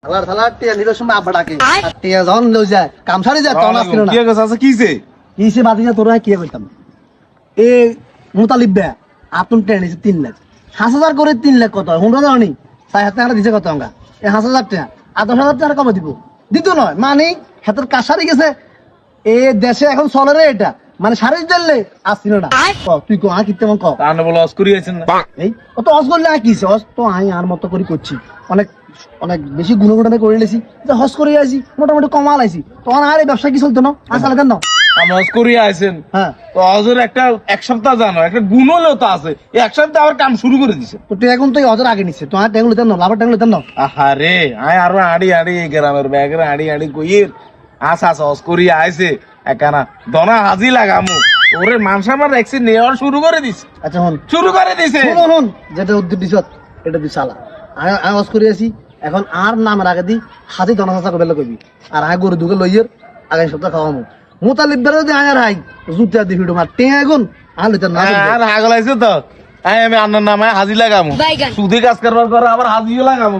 হালার হালার টিয়া নিবার সময় আব্বা ডাকে আর টিয়া যখন লই যায় কাম সারি যায় তখন আসছিল না কি গেছে আছে কিছে কিসে বাদিজা তোরা কি কইতাম এ মুতালিব বে আতুন টেনিছে 3 লাখ 5000 করে 3 লাখ কত হুন্ডা জানি 6000 দিছে কত টাকা এই 5000 টাকা আর 10000 টাকা কবে দিব দিত নয় মানে হাতের কাছারি গেছে এ দেশে এখন চলে রে এটা মানে সারি দিলে আসছিল না ক তুই কো আ কিতে মন ক তাহলে বলে অস করিয়েছেন না এই ও তো হস করলে কি হস তো আই আর মত করে করছি অনেক অনেক বেশি গুণগুণে করে লেছি যে হস করে আইছি মোটামুটি কমাল আইছি তখন আর এই ব্যবসা কি চলতো না আসলে দেন না আমি অস করিয়ে আইছেন হ্যাঁ তো অজের একটা এক সপ্তাহ জানো একটা গুণ হলেও তো আছে এই এক সপ্তাহ আবার কাম শুরু করে দিছে তো তুই এখন তো অজর আগে নিচ্ছে তোমার ট্যাঙ্গুলো দেন না লাভার ট্যাঙ্গুলো দেন না আহারে আয় আরো আড়ি আড়ি গ্রামের ব্যাগরে আড়ি আড়ি কইর আস অস করিয়ে আইছে একানা দনা হাজি লাগামু ওরে মানসা আমার একসি নেওয়ার শুরু করে দিছে আচ্ছা হন শুরু করে দিছে শুনুন যেটা উদ্যোগ দিছত এটা দি চালা আমি হস করে আছি এখন আর নামের আগে দি হাতি দনা হাসা করবে কইবি আর আয় গরু দুকে লইয়ের আগামী সপ্তাহ খাওয়ামু মোতালিব বেরো দি আয় আর হাই জুতা দি ভিডিও মার টেঁ এখন আর লইতে না আর হাগল আইছে তো আমি আন্নার নামে হাজি লাগামু বাইগান। সুদে কাজ করবার পর আবার হাজিও লাগামু